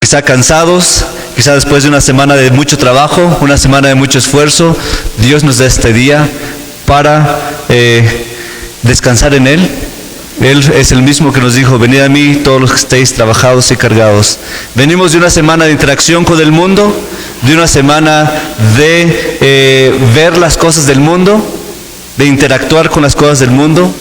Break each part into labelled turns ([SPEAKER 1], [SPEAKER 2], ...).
[SPEAKER 1] quizá cansados, quizá después de una semana de mucho trabajo, una semana de mucho esfuerzo, Dios nos da este día para descansar en Él. Él es el mismo que nos dijo: venid a mí todos los que estéis trabajados y cargados. Venimos de una semana de interacción con el mundo, de una semana de ver las cosas del mundo, de interactuar con las cosas del mundo,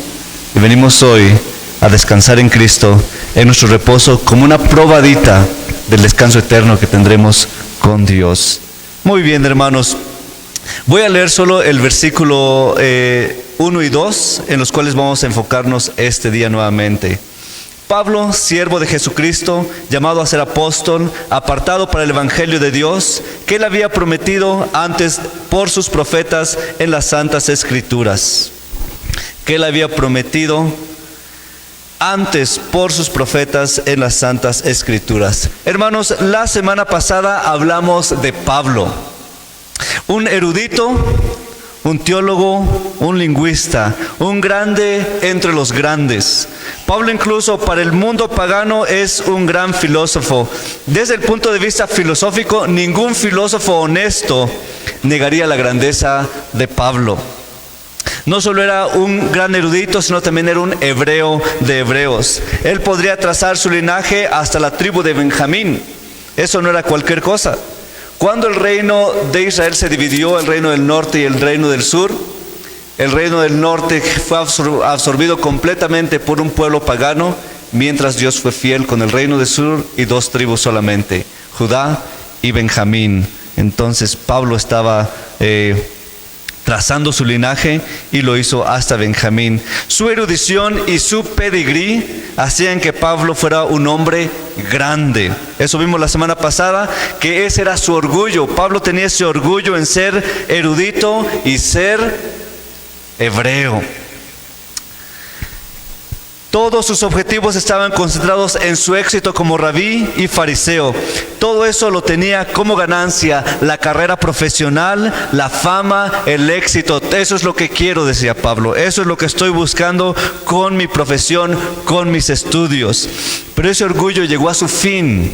[SPEAKER 1] y venimos hoy a descansar en Cristo, en nuestro reposo, como una probadita del descanso eterno que tendremos con Dios. Muy bien, hermanos, voy a leer solo el versículo 1 y 2, en los cuales vamos a enfocarnos este día nuevamente. Pablo, siervo de Jesucristo, llamado a ser apóstol, apartado para el Evangelio de Dios, que Él había prometido antes por sus profetas en las Santas Escrituras. Que Él había prometido antes por sus profetas en las Santas Escrituras. Hermanos, la semana pasada hablamos de Pablo, un erudito, un teólogo, un lingüista, un grande entre los grandes. Pablo incluso para el mundo pagano es un gran filósofo. Desde el punto de vista filosófico, ningún filósofo honesto negaría la grandeza de Pablo. No solo era un gran erudito, sino también era un hebreo de hebreos. Él podría trazar su linaje hasta la tribu de Benjamín. Eso no era cualquier cosa. Cuando el reino de Israel se dividió, el reino del norte y el reino del sur, el reino del norte fue absorbido completamente por un pueblo pagano, mientras Dios fue fiel con el reino del sur y dos tribus solamente, Judá y Benjamín. Entonces Pablo estaba trazando su linaje y lo hizo hasta Benjamín. Su erudición y su pedigrí hacían que Pablo fuera un hombre grande. Eso vimos la semana pasada, que ese era su orgullo. Pablo tenía ese orgullo en ser erudito y ser hebreo. Todos sus objetivos estaban concentrados en su éxito como rabí y fariseo. Todo eso lo tenía como ganancia: la carrera profesional, la fama, el éxito. Eso es lo que quiero, decía Pablo. Eso es lo que estoy buscando con mi profesión, con mis estudios. Pero ese orgullo llegó a su fin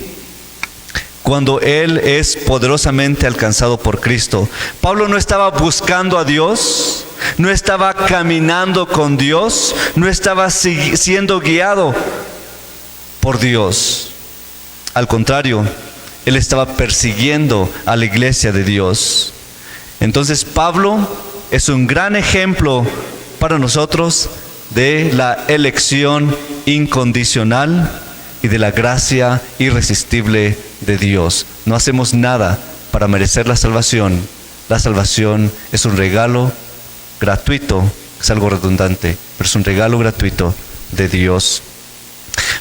[SPEAKER 1] cuando él es poderosamente alcanzado por Cristo. Pablo no estaba buscando a Dios, no estaba caminando con Dios, no estaba siendo guiado por Dios. Al contrario, él estaba persiguiendo a la iglesia de Dios. Entonces Pablo es un gran ejemplo para nosotros de la elección incondicional y de la gracia irresistible de Dios. No hacemos nada para merecer la salvación. La salvación es un regalo gratuito, es algo redundante, pero es un regalo gratuito de Dios.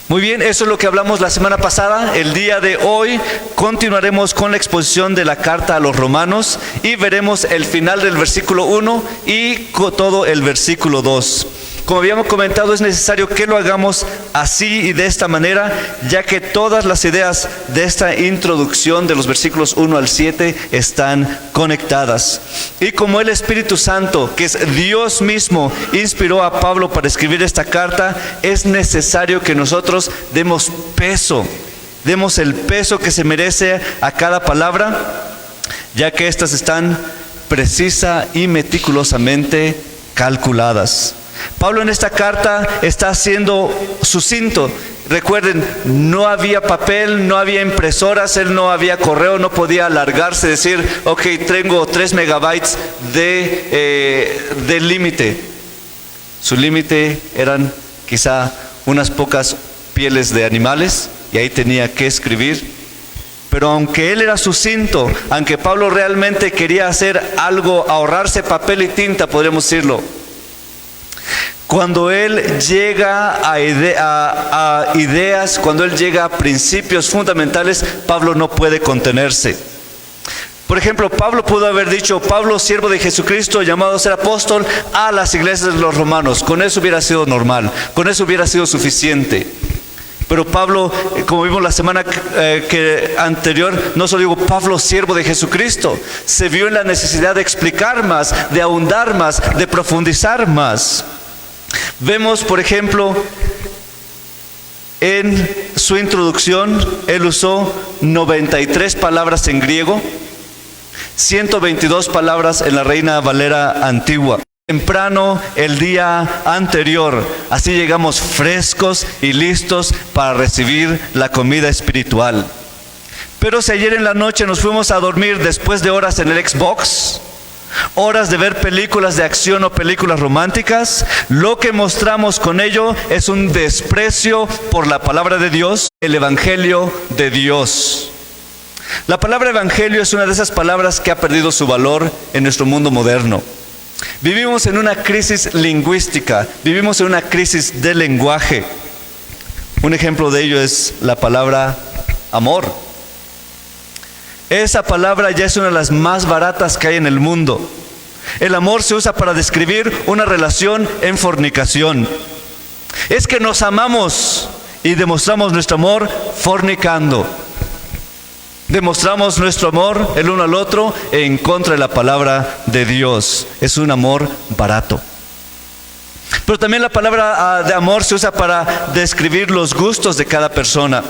[SPEAKER 1] Muy bien, eso es lo que hablamos la semana pasada. El día de hoy continuaremos con la exposición de la carta a los romanos y veremos el final del versículo 1 y todo el versículo 2. Como habíamos comentado, es necesario que lo hagamos así y de esta manera, ya que todas las ideas de esta introducción de los versículos 1 al 7 están conectadas. Y como el Espíritu Santo, que es Dios mismo, inspiró a Pablo para escribir esta carta, es necesario que nosotros demos el peso que se merece a cada palabra, ya que estas están precisa y meticulosamente calculadas. Pablo en esta carta está siendo sucinto. Recuerden, no había papel, no había impresoras, él no había correo, no podía alargarse, decir, ok, tengo 3 megabytes de límite. Su límite eran quizá unas pocas pieles de animales y ahí tenía que escribir. Pero aunque él era sucinto, aunque Pablo realmente quería hacer algo, ahorrarse papel y tinta, podríamos decirlo, cuando él llega a ideas, cuando él llega a principios fundamentales, Pablo no puede contenerse. Por ejemplo, Pablo pudo haber dicho: Pablo, siervo de Jesucristo, llamado a ser apóstol a las iglesias de los romanos. Con eso hubiera sido normal, con eso hubiera sido suficiente. Pero Pablo, como vimos la semana anterior, no solo digo Pablo, siervo de Jesucristo, se vio en la necesidad de explicar más, de ahondar más, de profundizar más. Vemos, por ejemplo, En su introducción, él usó 93 palabras en griego, 122 palabras en la Reina Valera antigua. Temprano el día anterior, así llegamos frescos y listos para recibir la comida espiritual. Pero si ayer en la noche nos fuimos a dormir después de horas en el Xbox, horas de ver películas de acción o películas románticas, lo que mostramos con ello es un desprecio por la palabra de Dios, el Evangelio de Dios. La palabra evangelio es una de esas palabras que ha perdido su valor en nuestro mundo moderno. Vivimos en una crisis lingüística, vivimos en una crisis de lenguaje. Un ejemplo de ello es la palabra amor. Esa palabra ya es una de las más baratas que hay en el mundo. El amor se usa para describir una relación en fornicación. Es que nos amamos y demostramos nuestro amor fornicando. Demostramos nuestro amor el uno al otro en contra de la palabra de Dios. Es un amor barato. Pero también la palabra de amor se usa para describir los gustos de cada persona.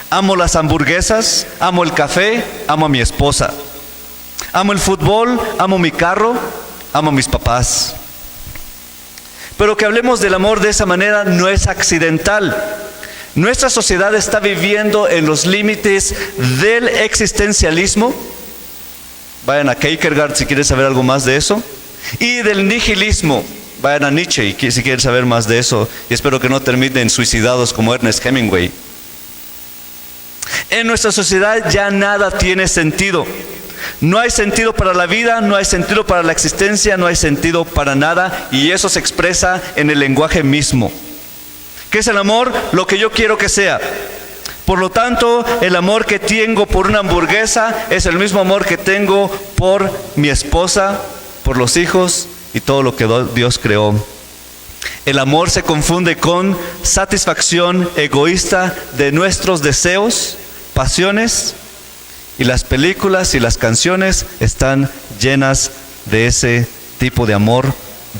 [SPEAKER 1] Amo las hamburguesas, amo el café, amo a mi esposa. Amo el fútbol, amo mi carro, amo a mis papás. Pero que hablemos del amor de esa manera no es accidental. Nuestra sociedad está viviendo en los límites del existencialismo. Vayan a Kierkegaard si quieren saber algo más de eso. Y del nihilismo. Vayan a Nietzsche si quieren saber más de eso. Y espero que no terminen suicidados como Ernest Hemingway. En nuestra sociedad ya nada tiene sentido. No hay sentido para la vida, no hay sentido para la existencia, no hay sentido para nada. Y eso se expresa en el lenguaje mismo. ¿Qué es el amor? Lo que yo quiero que sea. Por lo tanto, el amor que tengo por una hamburguesa es el mismo amor que tengo por mi esposa, por los hijos y todo lo que Dios creó. El amor se confunde con satisfacción egoísta de nuestros deseos, pasiones, y las películas y las canciones están llenas de ese tipo de amor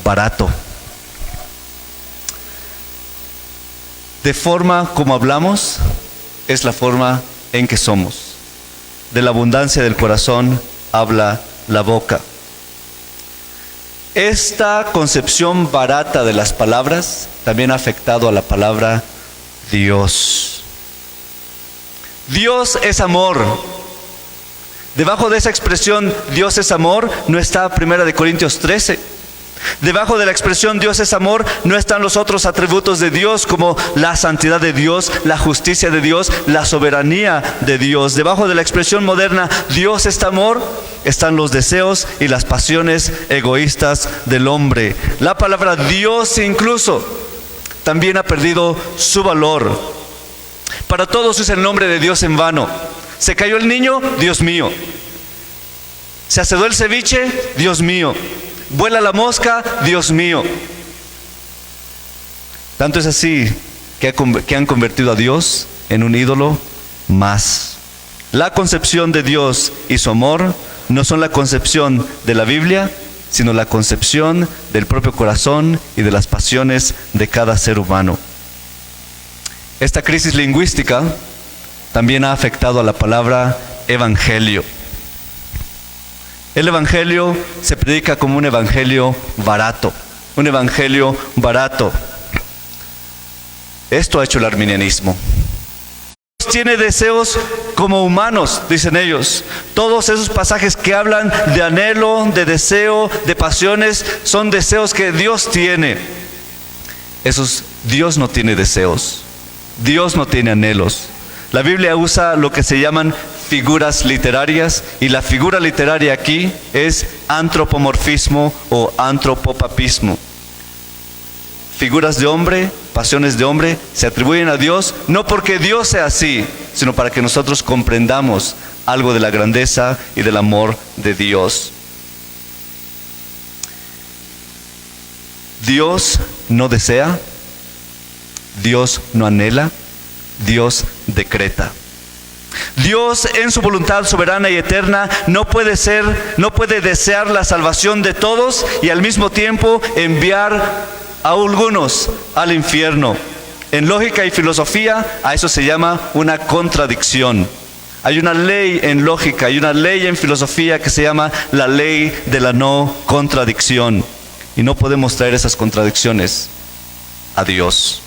[SPEAKER 1] barato. De forma como hablamos, es la forma en que somos. De la abundancia del corazón habla la boca. Esta concepción barata de las palabras también ha afectado a la palabra Dios. Dios es amor. Debajo de esa expresión Dios es amor no está 1 Corintios 13. Debajo de la expresión Dios es amor no están los otros atributos de Dios como la santidad de Dios, la justicia de Dios, la soberanía de Dios. Debajo de la expresión moderna Dios es amor están los deseos y las pasiones egoístas del hombre. La palabra Dios incluso también ha perdido su valor. Para todos es el nombre de Dios en vano. Se cayó el niño, Dios mío. Se asedó el ceviche, Dios mío. Vuela la mosca, Dios mío. Tanto es así que han convertido a Dios en un ídolo más. La concepción de Dios y su amor no son la concepción de la Biblia, sino la concepción del propio corazón y de las pasiones de cada ser humano. Esta crisis lingüística también ha afectado a la palabra evangelio. El evangelio se predica como un evangelio barato. Un evangelio barato. Esto ha hecho el arminianismo. Dios tiene deseos como humanos, dicen ellos. Todos esos pasajes que hablan de anhelo, de deseo, de pasiones, son deseos que Dios tiene. Dios no tiene deseos. Dios no tiene anhelos. La Biblia usa lo que se llaman figuras literarias, y la figura literaria aquí es antropomorfismo o antropopapismo. Figuras de hombre, pasiones de hombre, se atribuyen a Dios, no porque Dios sea así, sino para que nosotros comprendamos algo de la grandeza y del amor de Dios. Dios no desea, Dios no anhela, Dios decreta. Dios en su voluntad soberana y eterna no puede desear la salvación de todos y al mismo tiempo enviar a algunos al infierno. En lógica y filosofía, a eso se llama una contradicción. Hay una ley en lógica y una ley en filosofía que se llama la ley de la no contradicción. Y no podemos traer esas contradicciones a Dios.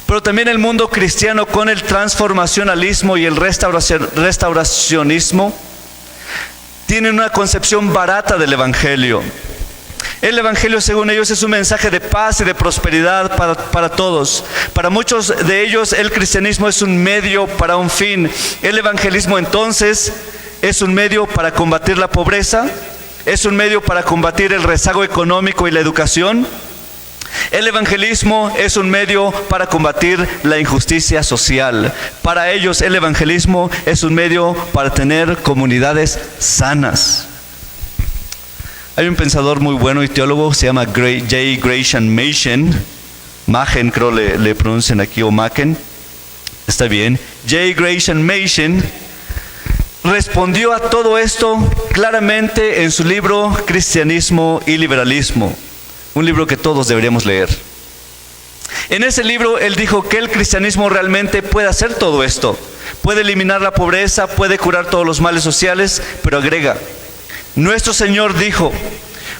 [SPEAKER 1] Pero también el mundo cristiano, con el transformacionalismo y el restauracionismo, tienen una concepción barata del Evangelio. El Evangelio, según ellos, es un mensaje de paz y de prosperidad para todos. Para muchos de ellos, el cristianismo es un medio para un fin. El evangelismo, entonces, es un medio para combatir la pobreza, es un medio para combatir el rezago económico y la educación. El evangelismo es un medio para combatir la injusticia social. Para ellos, el evangelismo es un medio para tener comunidades sanas. Hay un pensador muy bueno y teólogo, se llama J. Gresham Machen, creo le pronuncian aquí, o Machen, está bien. J. Gresham Machen respondió a todo esto claramente en su libro Cristianismo y Liberalismo, un libro que todos deberíamos leer. En ese libro él dijo que el cristianismo realmente puede hacer todo esto, puede eliminar la pobreza, puede curar todos los males sociales, pero agrega: nuestro Señor dijo: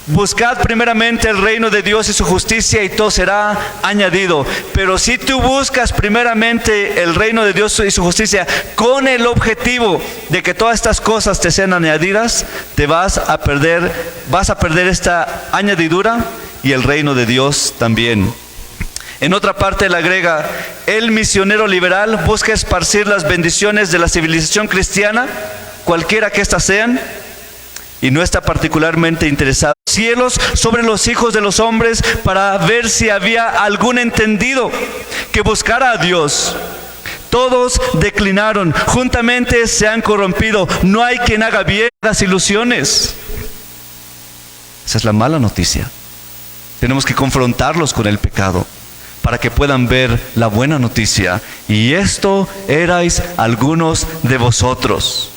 [SPEAKER 1] buscad primeramente el reino de Dios y su justicia, y todo será añadido. Pero si tú buscas primeramente el reino de Dios y su justicia con el objetivo de que todas estas cosas te sean añadidas, vas a perder esta añadidura y el reino de Dios también. En otra parte él agrega: el misionero liberal busca esparcir las bendiciones de la civilización cristiana, cualquiera que éstas sean, y no está particularmente interesado en los cielos sobre los hijos de los hombres para ver si había algún entendido que buscara a Dios. Todos declinaron, juntamente se han corrompido, no hay quien haga bien las ilusiones. Esa es la mala noticia. Tenemos que confrontarlos con el pecado para que puedan ver la buena noticia. Y esto erais algunos de vosotros.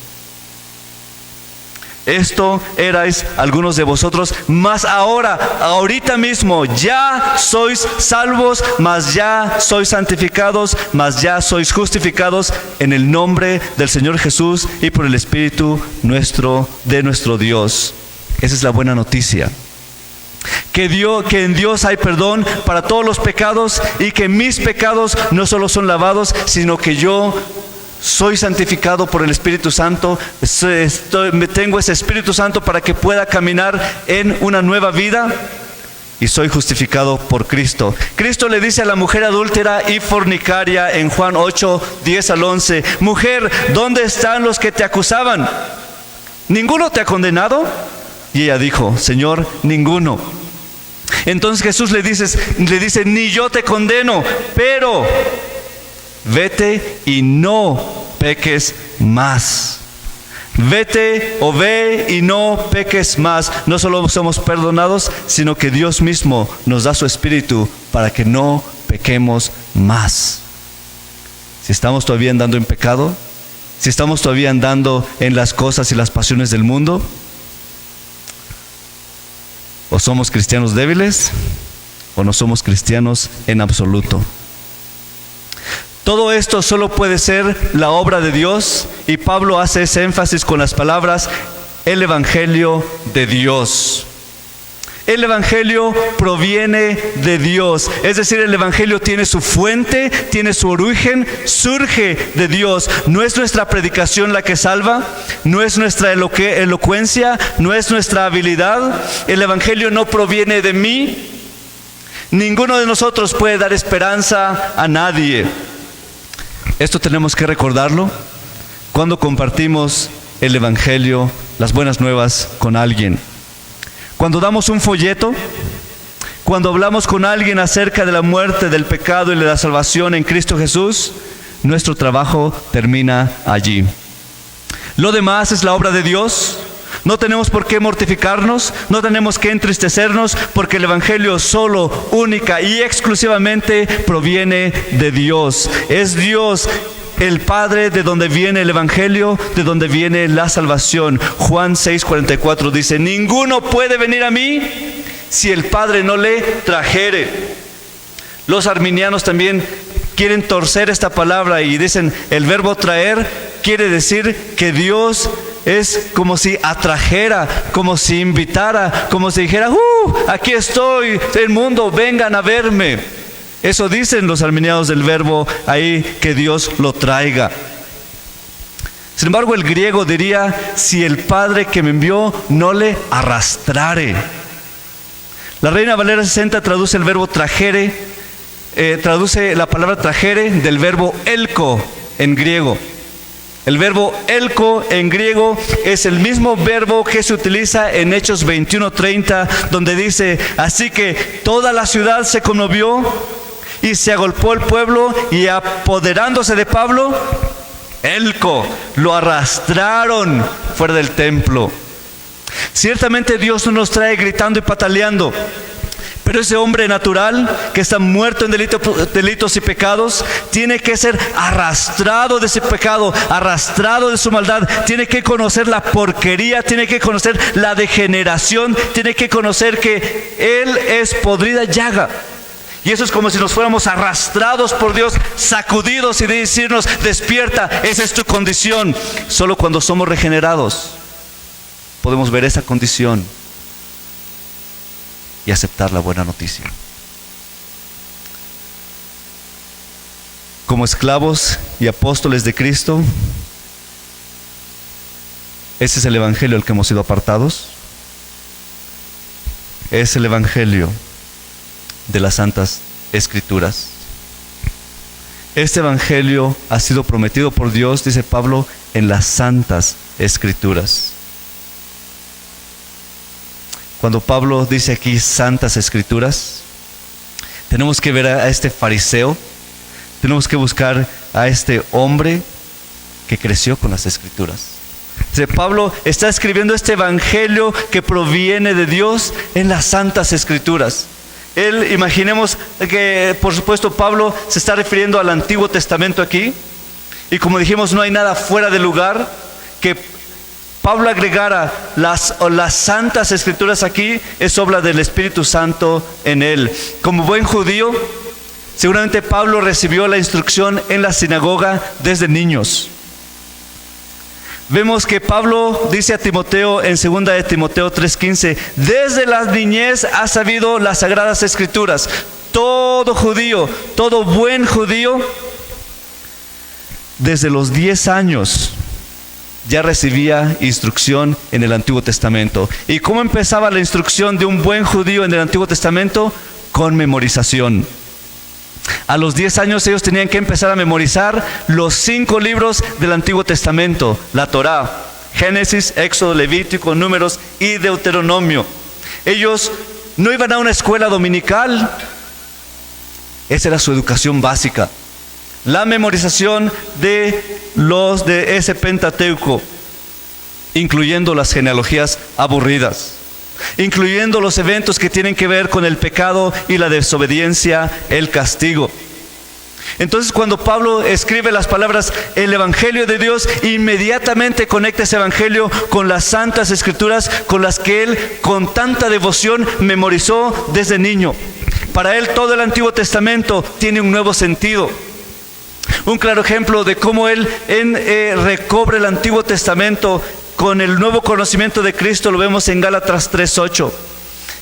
[SPEAKER 1] Esto erais algunos de vosotros, mas ahorita mismo, ya sois salvos, mas ya sois santificados, mas ya sois justificados en el nombre del Señor Jesús y por el Espíritu de nuestro Dios. Esa es la buena noticia. Que en Dios hay perdón para todos los pecados, y que mis pecados no solo son lavados, sino que yo soy santificado por el Espíritu Santo. Tengo ese Espíritu Santo para que pueda caminar en una nueva vida, y soy justificado por Cristo. Cristo le dice a la mujer adúltera y fornicaria en Juan 8, 10 al 11: mujer, ¿dónde están los que te acusaban? ¿Ninguno te ha condenado? Y ella dijo: Señor, ninguno. Entonces Jesús le dice: ni yo te condeno, pero vete y no peques más. Vete o ve y no peques más. No solo somos perdonados, sino que Dios mismo nos da su Espíritu para que no pequemos más. Si estamos todavía andando en pecado, si estamos todavía andando en las cosas y las pasiones del mundo, o somos cristianos débiles, o no somos cristianos en absoluto. Todo esto solo puede ser la obra de Dios, y Pablo hace ese énfasis con las palabras: el Evangelio de Dios. El Evangelio proviene de Dios, es decir, el Evangelio tiene su fuente, tiene su origen, surge de Dios. No es nuestra predicación la que salva, no es nuestra elocuencia, no es nuestra habilidad. El Evangelio no proviene de mí. Ninguno de nosotros puede dar esperanza a nadie. Esto tenemos que recordarlo cuando compartimos el Evangelio, las buenas nuevas, con alguien. Cuando damos un folleto, cuando hablamos con alguien acerca de la muerte, del pecado y de la salvación en Cristo Jesús, nuestro trabajo termina allí. Lo demás es la obra de Dios. No tenemos por qué mortificarnos, no tenemos que entristecernos, porque el Evangelio solo, única y exclusivamente proviene de Dios. Es Dios el Padre de donde viene el Evangelio, de donde viene la salvación. Juan 6:44 dice: ninguno puede venir a mí si el Padre no le trajere. Los arminianos también quieren torcer esta palabra y dicen el verbo traer quiere decir que Dios es como si atrajera, como si invitara, como si dijera, aquí estoy, el mundo, vengan a verme. Eso dicen los arminianos del verbo ahí, que Dios lo traiga. Sin embargo, el griego diría, si el Padre que me envió no le arrastrare. La Reina Valera 60 traduce el verbo trajere, traduce la palabra trajere del verbo elko en griego. El verbo elko en griego es el mismo verbo que se utiliza en Hechos 21:30, donde dice, así que toda la ciudad se conmovió y se agolpó el pueblo, y apoderándose de Pablo, elko, lo arrastraron fuera del templo. Ciertamente Dios no nos trae gritando y pataleando, pero ese hombre natural que está muerto en delitos y pecados tiene que ser arrastrado de ese pecado, arrastrado de su maldad. Tiene que conocer la porquería, tiene que conocer la degeneración, tiene que conocer que Él es podrida llaga. Y eso es como si nos fuéramos arrastrados por Dios, sacudidos y decirnos, despierta, esa es tu condición. Solo cuando somos regenerados podemos ver esa condición y aceptar la buena noticia. Como esclavos y apóstoles de Cristo, ese es el evangelio al que hemos sido apartados. Es el evangelio de las Santas Escrituras. Este evangelio ha sido prometido por Dios, dice Pablo, en las Santas Escrituras. Cuando Pablo dice aquí Santas Escrituras, tenemos que ver a este fariseo, tenemos que buscar a este hombre que creció con las Escrituras. Dice, Pablo está escribiendo este evangelio que proviene de Dios en las Santas Escrituras. Él, imaginemos que, por supuesto, Pablo se está refiriendo al Antiguo Testamento aquí, y como dijimos, no hay nada fuera de lugar. Que Pablo agregara las Santas Escrituras aquí es obra del Espíritu Santo en él. Como buen judío, seguramente Pablo recibió la instrucción en la sinagoga desde niños. Vemos que Pablo dice a Timoteo en 2 de Timoteo 3:15, desde la niñez ha sabido las Sagradas Escrituras. Todo judío, todo buen judío, desde los 10 años ya recibía instrucción en el Antiguo Testamento. ¿Y cómo empezaba la instrucción de un buen judío en el Antiguo Testamento? Con memorización. A los 10 años ellos tenían que empezar a memorizar los 5 libros del Antiguo Testamento, la Torá, Génesis, Éxodo, Levítico, Números y Deuteronomio. Ellos no iban a una escuela dominical, esa era su educación básica. La memorización de ese Pentateuco, incluyendo las genealogías aburridas, incluyendo los eventos que tienen que ver con el pecado y la desobediencia, el castigo. Entonces, cuando Pablo escribe las palabras el Evangelio de Dios, inmediatamente conecta ese Evangelio con las Santas Escrituras, con las que él con tanta devoción memorizó desde niño. Para él todo el Antiguo Testamento tiene un nuevo sentido. Un claro ejemplo de cómo él recobre el Antiguo Testamento con el nuevo conocimiento de Cristo lo vemos en Gálatas 3:8.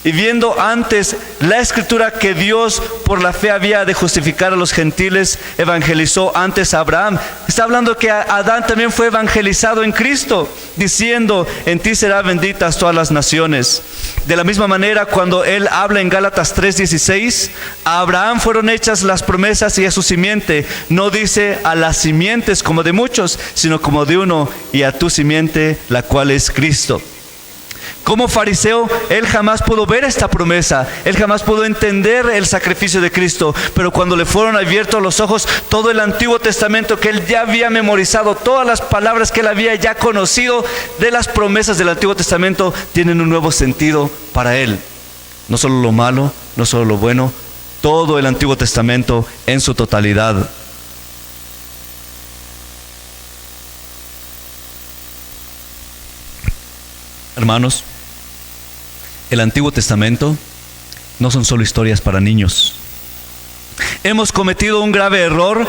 [SPEAKER 1] Y viendo antes la escritura que Dios por la fe había de justificar a los gentiles, evangelizó antes a Abraham. Está hablando que Adán también fue evangelizado en Cristo, diciendo, en ti serán benditas todas las naciones. De la misma manera, cuando él habla en Gálatas 3:16, a Abraham fueron hechas las promesas y a su simiente. No dice a las simientes como de muchos, sino como de uno, y a tu simiente, la cual es Cristo. Como fariseo, él jamás pudo ver esta promesa, él jamás pudo entender el sacrificio de Cristo, pero cuando le fueron abiertos los ojos, todo el Antiguo Testamento que él ya había memorizado, todas las palabras que él había ya conocido de las promesas del Antiguo Testamento, tienen un nuevo sentido para él. No solo lo malo, no solo lo bueno, todo el Antiguo Testamento en su totalidad. Hermanos, el Antiguo Testamento no son solo historias para niños. Hemos cometido un grave error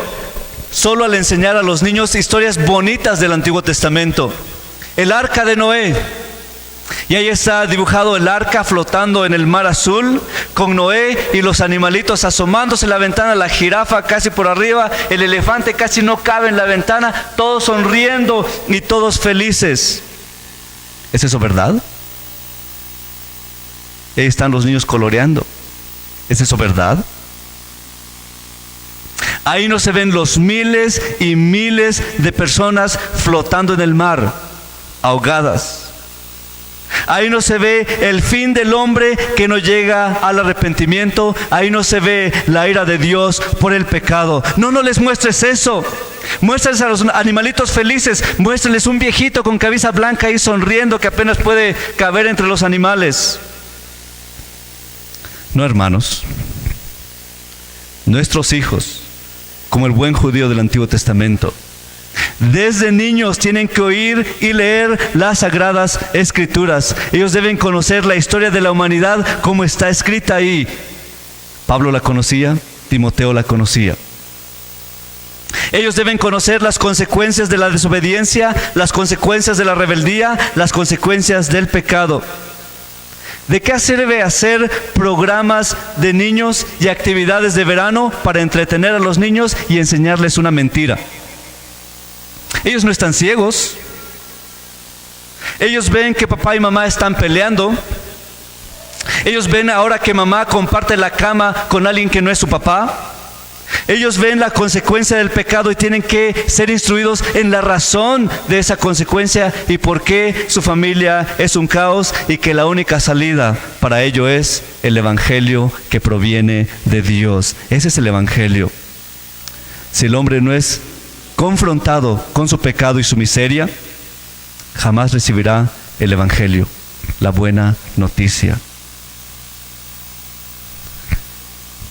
[SPEAKER 1] solo al enseñar a los niños historias bonitas del Antiguo Testamento. El arca de Noé. Y ahí está dibujado el arca flotando en el mar azul, con Noé y los animalitos asomándose en la ventana, la jirafa casi por arriba, el elefante casi no cabe en la ventana, todos sonriendo y todos felices. ¿Es eso verdad? Ahí están los niños coloreando. ¿Es eso verdad? Ahí no se ven los miles y miles de personas flotando en el mar, ahogadas. Ahí no se ve el fin del hombre que no llega al arrepentimiento. Ahí no se ve la ira de Dios por el pecado. No les muestres eso. Muéstrales a los animalitos felices. Muéstrales un viejito con cabeza blanca ahí sonriendo que apenas puede caber entre los animales. No, hermanos. Nuestros hijos, como el buen judío del Antiguo Testamento, desde niños tienen que oír y leer las Sagradas Escrituras. Ellos deben conocer la historia de la humanidad como está escrita ahí. Pablo la conocía, Timoteo la conocía. Ellos deben conocer las consecuencias de la desobediencia, las consecuencias de la rebeldía, las consecuencias del pecado. ¿De qué sirve hacer programas de niños y actividades de verano para entretener a los niños y enseñarles una mentira? Ellos no están ciegos. Ellos ven que papá y mamá están peleando. Ellos ven ahora que mamá comparte la cama con alguien que no es su papá. Ellos ven la consecuencia del pecado y tienen que ser instruidos en la razón de esa consecuencia y por qué su familia es un caos y que la única salida para ello es el evangelio que proviene de Dios. Ese es el evangelio. Si el hombre no es confrontado con su pecado y su miseria, jamás recibirá el evangelio, la buena noticia.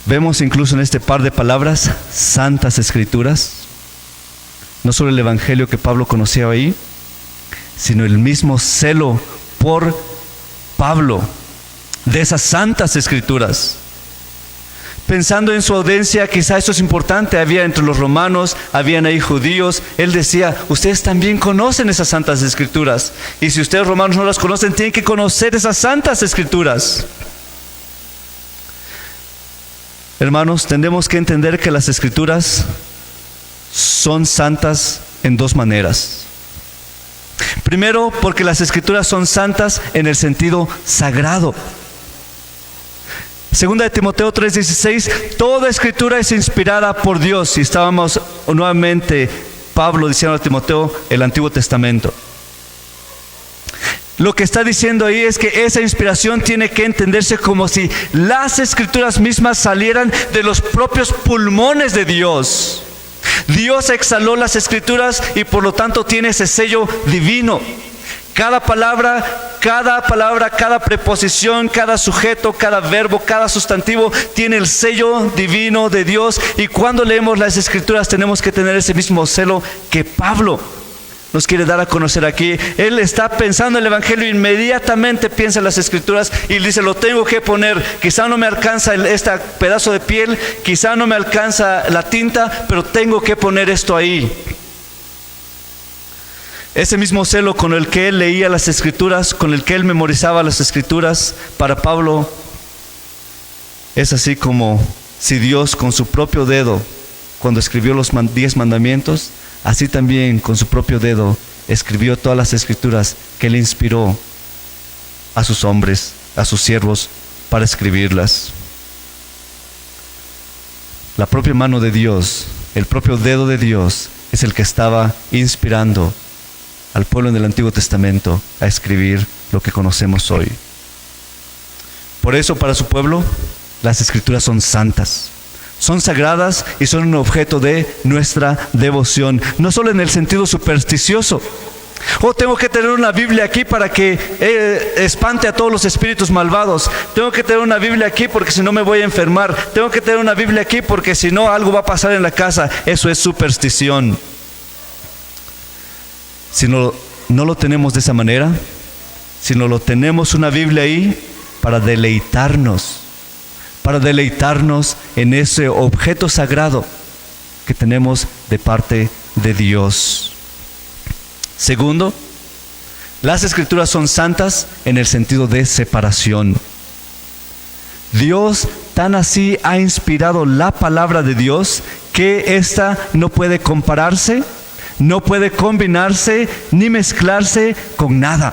[SPEAKER 1] Vemos incluso en este par de palabras, santas escrituras, no solo el evangelio que Pablo conocía ahí, sino el mismo celo por Pablo de esas santas escrituras. Pensando en su audiencia, quizá esto es importante, había entre los romanos, habían ahí judíos. Él decía, ustedes también conocen esas santas escrituras. Y si ustedes romanos no las conocen, tienen que conocer esas santas escrituras. Hermanos, tenemos que entender que las escrituras son santas en dos maneras. Primero, porque las escrituras son santas en el sentido sagrado. Segunda de Timoteo 3:16, toda escritura es inspirada por Dios. Y estábamos nuevamente Pablo diciendo a Timoteo el Antiguo Testamento. Lo que está diciendo ahí es que esa inspiración tiene que entenderse como si las escrituras mismas salieran de los propios pulmones de Dios. Dios exhaló las escrituras y por lo tanto tiene ese sello divino. Cada palabra, cada preposición, cada sujeto, cada verbo, cada sustantivo tiene el sello divino de Dios. Y cuando leemos las escrituras tenemos que tener ese mismo celo que Pablo nos quiere dar a conocer aquí. Él está pensando en el evangelio, inmediatamente piensa en las escrituras y dice, lo tengo que poner. Quizá no me alcanza este pedazo de piel, quizá no me alcanza la tinta, pero tengo que poner esto ahí. Ese mismo celo con el que él leía las escrituras, con el que él memorizaba las escrituras, para Pablo es así como si Dios con su propio dedo, cuando escribió los 10 mandamientos, así también con su propio dedo escribió todas las escrituras que él inspiró a sus hombres, a sus siervos, para escribirlas. La propia mano de Dios, el propio dedo de Dios es el que estaba inspirando al pueblo en el Antiguo Testamento a escribir lo que conocemos hoy. Por eso para su pueblo las escrituras son santas. Son sagradas y son un objeto de nuestra devoción, no solo en el sentido supersticioso. Tengo que tener una Biblia aquí para que espante a todos los espíritus malvados. Tengo que tener una Biblia aquí porque si no me voy a enfermar. Tengo que tener una Biblia aquí porque si no algo va a pasar en la casa. Eso es superstición. Si no lo tenemos de esa manera, si no lo tenemos una Biblia ahí para deleitarnos, para deleitarnos en ese objeto sagrado que tenemos de parte de Dios. Segundo, las Escrituras son santas en el sentido de separación. Dios tan así ha inspirado la palabra de Dios que ésta no puede compararse, no puede combinarse ni mezclarse con nada.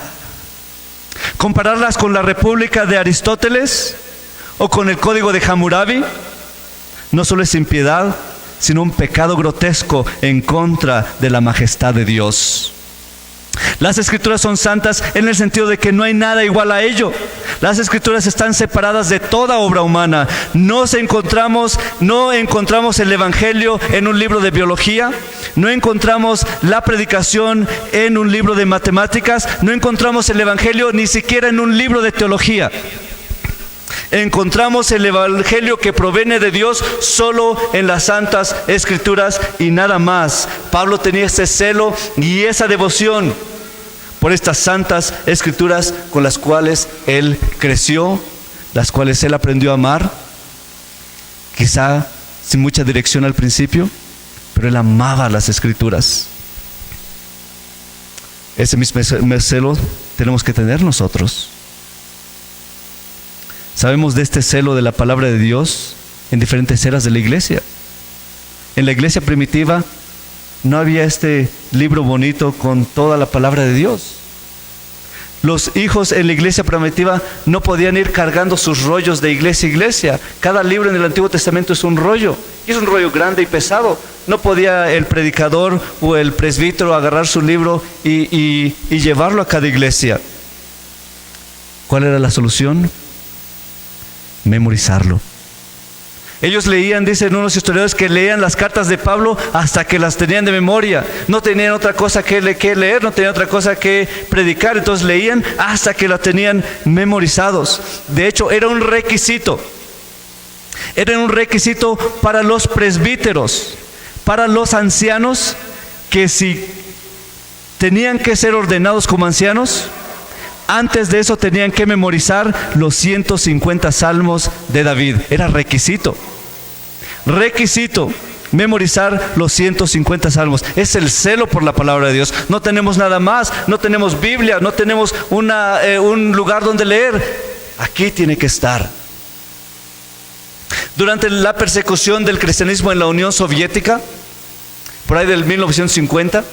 [SPEAKER 1] Compararlas con la República de Aristóteles o con el Código de Hammurabi no solo es impiedad, sino un pecado grotesco en contra de la majestad de Dios. Las Escrituras son santas en el sentido de que no hay nada igual a ello. Las Escrituras están separadas de toda obra humana. No encontramos el Evangelio en un libro de biología, no encontramos la predicación en un libro de matemáticas, no encontramos el Evangelio ni siquiera en un libro de teología. Encontramos el Evangelio que proviene de Dios solo en las Santas Escrituras y nada más. Pablo tenía ese celo y esa devoción por estas Santas Escrituras con las cuales él creció, las cuales él aprendió a amar, quizá sin mucha dirección al principio, pero él amaba las Escrituras. Ese mismo celo tenemos que tener nosotros. Sabemos de este celo de la palabra de Dios en diferentes eras de la iglesia. En la iglesia primitiva no había este libro bonito con toda la palabra de Dios. Los hijos en la iglesia primitiva no podían ir cargando sus rollos de iglesia a iglesia. Cada libro en el Antiguo Testamento es un rollo, y es un rollo grande y pesado. No podía el predicador o el presbítero agarrar su libro y llevarlo a cada iglesia. ¿Cuál era la solución? Memorizarlo. Ellos leían, dicen unos historiadores, que leían las cartas de Pablo hasta que las tenían de memoria. No tenían otra cosa que leer, no tenían otra cosa que predicar. Entonces leían hasta que las tenían memorizados. De hecho, era un requisito. Era un requisito para los presbíteros, para los ancianos, que si tenían que ser ordenados como ancianos, antes de eso tenían que memorizar los 150 salmos de David. Era requisito. Requisito, memorizar los 150 salmos. Es el celo por la palabra de Dios. No tenemos nada más, no tenemos Biblia, no tenemos un lugar donde leer. Aquí tiene que estar. Durante la persecución del cristianismo en la Unión Soviética, por ahí del 1950,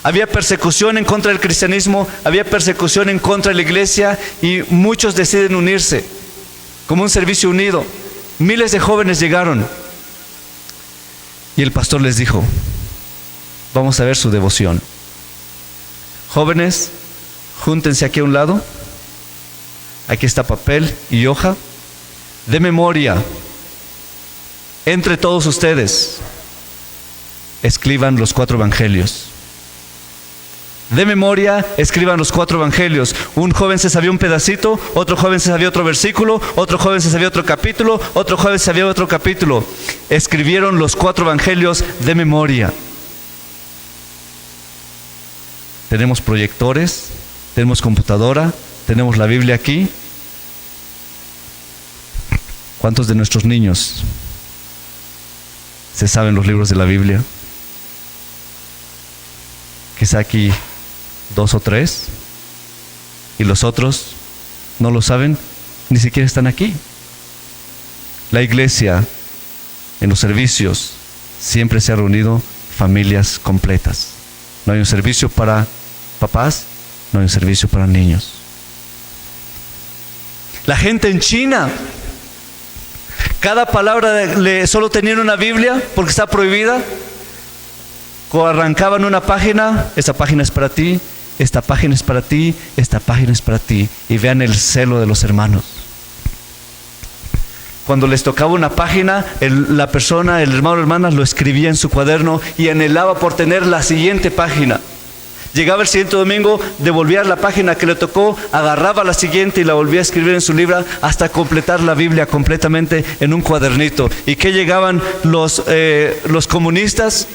[SPEAKER 1] había persecución en contra del cristianismo, había persecución en contra de la iglesia, y muchos deciden unirse como un servicio unido. Miles de jóvenes llegaron y el pastor les dijo: vamos a ver su devoción. Jóvenes, júntense aquí a un lado. Aquí está papel y hoja. De memoria, entre todos ustedes, escriban los 4 evangelios. De memoria, escriban los 4 evangelios. Un joven se sabía un pedacito, otro joven se sabía otro versículo, otro joven se sabía otro capítulo, otro joven se sabía otro capítulo. Escribieron los 4 evangelios de memoria. Tenemos proyectores, tenemos computadora, tenemos la Biblia aquí. ¿Cuántos de nuestros niños se saben los libros de la Biblia? Quizá aquí 2 o 3, y los otros no lo saben, ni siquiera están aquí. La iglesia, en los servicios, siempre se ha reunido familias completas. No hay un servicio para papás, no hay un servicio para niños. La gente en China, cada palabra solo tenían una Biblia porque está prohibida. Cuando arrancaban una página, esta página es para ti, esta página es para ti, esta página es para ti. Y vean el celo de los hermanos. Cuando les tocaba una página, la persona, el hermano o hermana, lo escribía en su cuaderno y anhelaba por tener la siguiente página. Llegaba el siguiente domingo, devolvía la página que le tocó, agarraba la siguiente y la volvía a escribir en su libro hasta completar la Biblia completamente en un cuadernito. ¿Y qué llegaban los comunistas?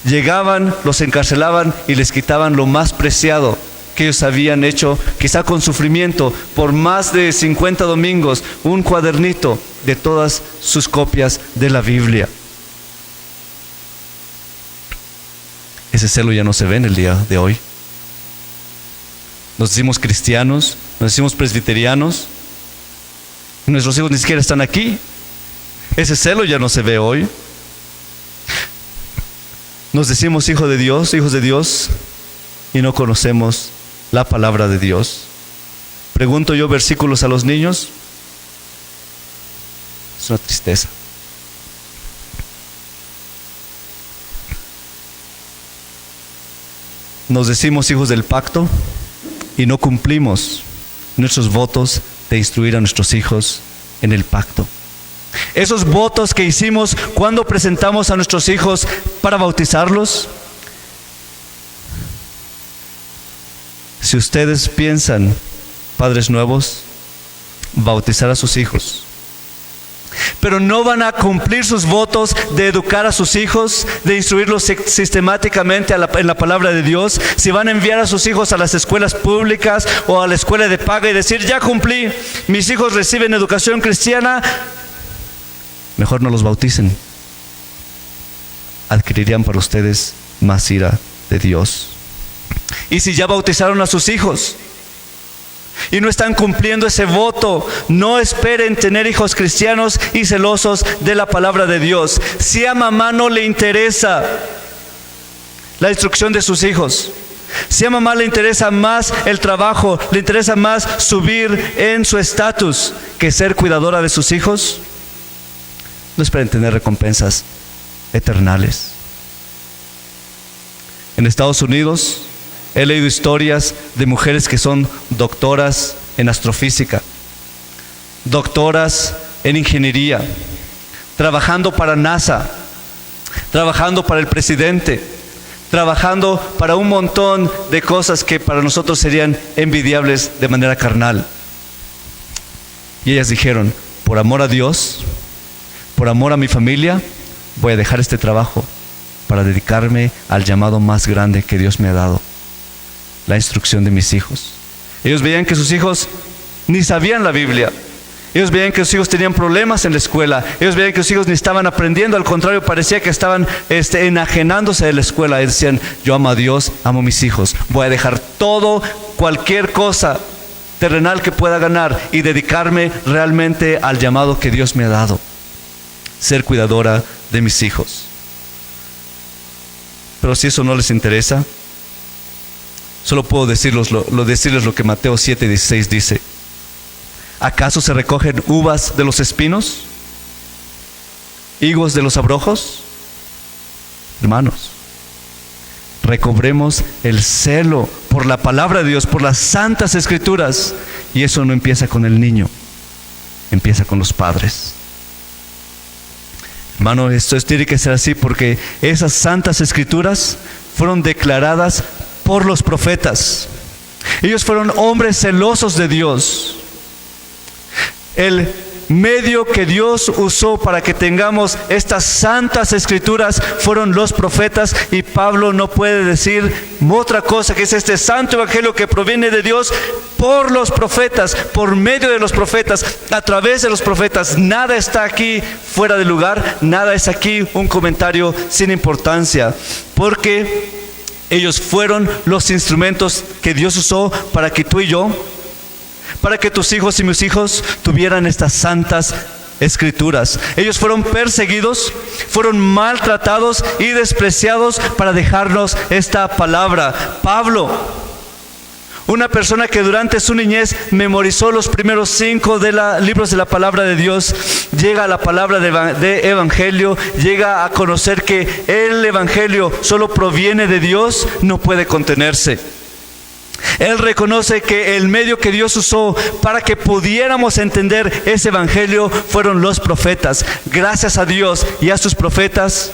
[SPEAKER 1] Llegaban, los encarcelaban y les quitaban lo más preciado, que ellos habían hecho, quizá con sufrimiento, por más de 50 domingos, un cuadernito de todas sus copias de la Biblia. Ese celo ya no se ve en el día de hoy. Nos decimos cristianos, nos decimos presbiterianos, nuestros hijos ni siquiera están aquí. Ese celo ya no se ve hoy. Nos decimos hijos de Dios, y no conocemos la palabra de Dios. Pregunto yo versículos a los niños. Es una tristeza. Nos decimos hijos del pacto y no cumplimos nuestros votos de instruir a nuestros hijos en el pacto. Esos votos que hicimos cuando presentamos a nuestros hijos para bautizarlos. Si ustedes piensan, padres nuevos, bautizar a sus hijos, pero no van a cumplir sus votos de educar a sus hijos, de instruirlos sistemáticamente en la palabra de Dios, si van a enviar a sus hijos a las escuelas públicas o a la escuela de paga y decir, ya cumplí, mis hijos reciben educación cristiana, mejor no los bauticen. Adquirirían para ustedes más ira de Dios. Y si ya bautizaron a sus hijos y no están cumpliendo ese voto, no esperen tener hijos cristianos y celosos de la palabra de Dios. Si a mamá no le interesa la instrucción de sus hijos, si a mamá le interesa más el trabajo, le interesa más subir en su estatus que ser cuidadora de sus hijos, no esperen tener recompensas eternales. En Estados Unidos he leído historias de mujeres que son doctoras en astrofísica, doctoras en ingeniería, trabajando para NASA, trabajando para el presidente, trabajando para un montón de cosas que para nosotros serían envidiables de manera carnal. Y ellas dijeron, por amor a Dios, por amor a mi familia, voy a dejar este trabajo para dedicarme al llamado más grande que Dios me ha dado: la instrucción de mis hijos. Ellos veían que sus hijos ni sabían la Biblia. Ellos veían que sus hijos tenían problemas en la escuela. Ellos veían que sus hijos ni estaban aprendiendo. Al contrario, parecía que estaban enajenándose de la escuela. Y decían, yo amo a Dios, amo a mis hijos. Voy a dejar todo, cualquier cosa terrenal que pueda ganar, y dedicarme realmente al llamado que Dios me ha dado: ser cuidadora de mis hijos. Pero si eso no les interesa, solo puedo decirles lo que Mateo 7:16 dice. ¿Acaso se recogen uvas de los espinos? ¿Higos de los abrojos? Hermanos, recobremos el celo por la palabra de Dios, por las santas escrituras. Y eso no empieza con el niño, empieza con los padres. Hermano, esto tiene que ser así, porque esas santas escrituras fueron declaradas por los profetas. Ellos fueron hombres celosos de Dios. El medio que Dios usó para que tengamos estas santas escrituras fueron los profetas, y Pablo no puede decir otra cosa que es este santo evangelio que proviene de Dios por los profetas, por medio de los profetas, a través de los profetas. Nada está aquí fuera de lugar, nada es aquí un comentario sin importancia, porque ellos fueron los instrumentos que Dios usó para que tú y yo, para que tus hijos y mis hijos tuvieran estas santas escrituras. Ellos fueron perseguidos, fueron maltratados y despreciados para dejarnos esta palabra. Pablo, una persona que durante su niñez memorizó los primeros 5 libros de la palabra de Dios, llega a la palabra de evangelio, llega a conocer que el evangelio solo proviene de Dios, no puede contenerse. Él reconoce que el medio que Dios usó para que pudiéramos entender ese evangelio fueron los profetas. Gracias a Dios y a sus profetas,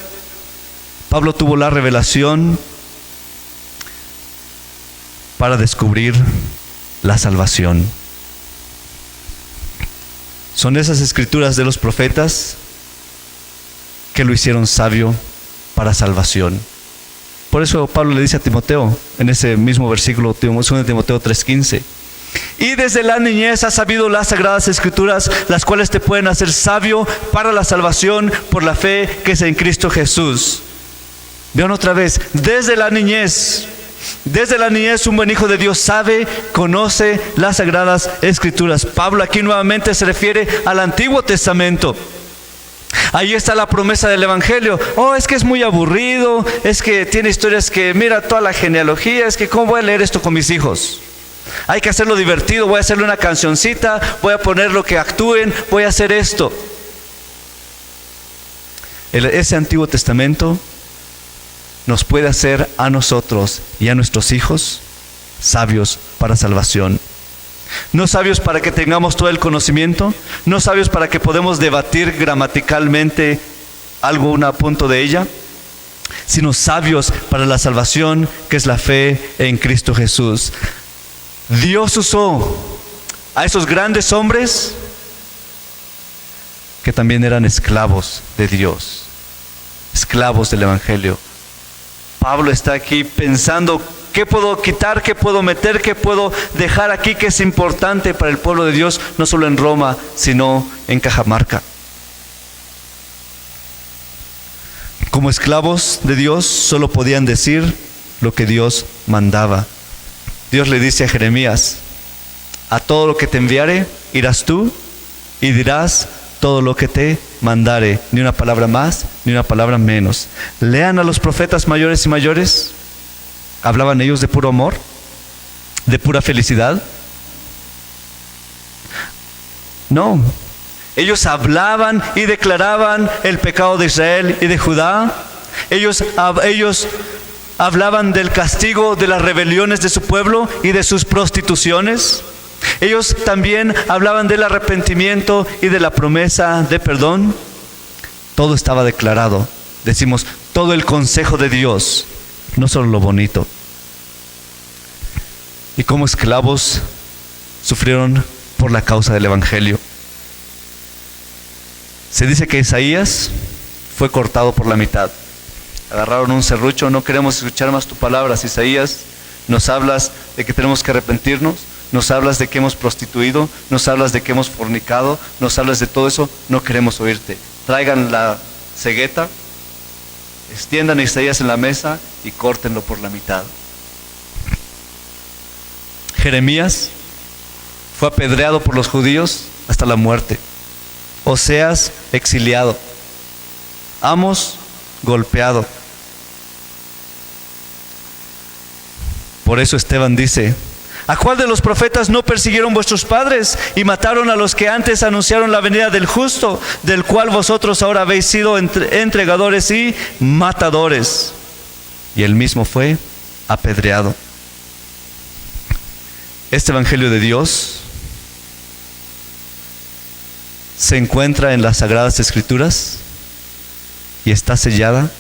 [SPEAKER 1] Pablo tuvo la revelación para descubrir la salvación. Son esas escrituras de los profetas que lo hicieron sabio para salvación. Por eso Pablo le dice a Timoteo, en ese mismo versículo, 2 Timoteo 3:15, y desde la niñez has sabido las sagradas escrituras, las cuales te pueden hacer sabio para la salvación por la fe que es en Cristo Jesús. Vean otra vez, desde la niñez un buen hijo de Dios sabe, conoce las sagradas escrituras. Pablo aquí nuevamente se refiere al Antiguo Testamento. Ahí está la promesa del Evangelio. Oh, es que es muy aburrido, es que tiene historias que, mira toda la genealogía, es que ¿cómo voy a leer esto con mis hijos? Hay que hacerlo divertido, voy a hacerle una cancioncita, voy a ponerlo que actúen, voy a hacer esto. Ese Antiguo Testamento nos puede hacer a nosotros y a nuestros hijos sabios para salvación. No sabios para que tengamos todo el conocimiento, no sabios para que podamos debatir gramaticalmente algo, un punto de ella, sino sabios para la salvación que es la fe en Cristo Jesús. Dios usó a esos grandes hombres que también eran esclavos de Dios, esclavos del Evangelio. Pablo está aquí pensando, ¿qué puedo quitar? ¿Qué puedo meter? ¿Qué puedo dejar aquí que es importante para el pueblo de Dios? No solo en Roma, sino en Cajamarca. Como esclavos de Dios, solo podían decir lo que Dios mandaba. Dios le dice a Jeremías, a todo lo que te enviare, irás tú y dirás todo lo que te mandare, ni una palabra más, ni una palabra menos. Lean a los profetas mayores y mayores. ¿Hablaban ellos de puro amor? ¿De pura felicidad? No. Ellos hablaban y declaraban el pecado de Israel y de Judá. Ellos hablaban del castigo de las rebeliones de su pueblo y de sus prostituciones. Ellos también hablaban del arrepentimiento y de la promesa de perdón. Todo estaba declarado. Decimos, todo el consejo de Dios, no solo lo bonito. Y como esclavos sufrieron por la causa del Evangelio. Se dice que Isaías fue cortado por la mitad. Agarraron un serrucho, no queremos escuchar más tu palabras, Isaías. Nos hablas de que tenemos que arrepentirnos, nos hablas de que hemos prostituido, nos hablas de que hemos fornicado, nos hablas de todo eso, no queremos oírte. Traigan la cegueta, extiendan a Isaías en la mesa y córtenlo por la mitad. Jeremías fue apedreado por los judíos hasta la muerte. Oseas exiliado. Amos golpeado. Por eso Esteban dice, ¿a cuál de los profetas no persiguieron vuestros padres y mataron a los que antes anunciaron la venida del justo, del cual vosotros ahora habéis sido entregadores y matadores? Y él mismo fue apedreado. Este Evangelio de Dios se encuentra en las Sagradas Escrituras y está sellada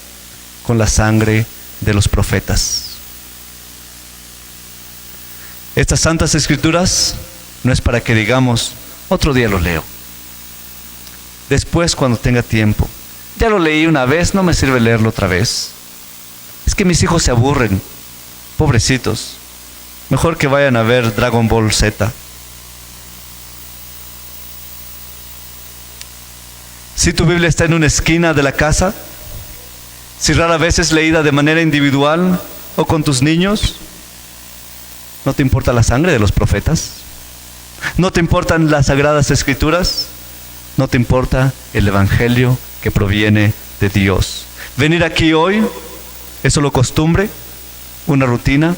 [SPEAKER 1] con la sangre de los profetas. Estas Santas Escrituras no es para que digamos, otro día lo leo. Después, cuando tenga tiempo. Ya lo leí una vez, no me sirve leerlo otra vez. Es que mis hijos se aburren, pobrecitos. Mejor que vayan a ver Dragon Ball Z. Si tu Biblia está en una esquina de la casa, si rara vez es leída de manera individual o con tus niños, ¿no te importa la sangre de los profetas? ¿No te importan las Sagradas Escrituras? ¿No te importa el Evangelio que proviene de Dios? Venir aquí hoy, ¿es solo costumbre? ¿Una rutina?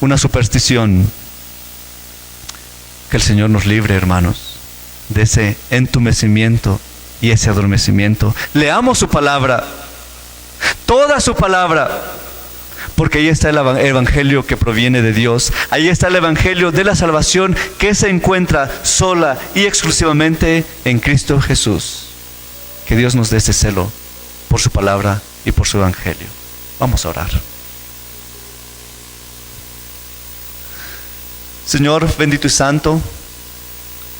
[SPEAKER 1] ¿Una superstición? Que el Señor nos libre, hermanos, de ese entumecimiento y ese adormecimiento. Leamos su palabra, toda su palabra, porque ahí está el Evangelio que proviene de Dios. Ahí está el Evangelio de la salvación que se encuentra sola y exclusivamente en Cristo Jesús. Que Dios nos dé ese celo por su palabra y por su Evangelio. Vamos a orar. Señor bendito y santo,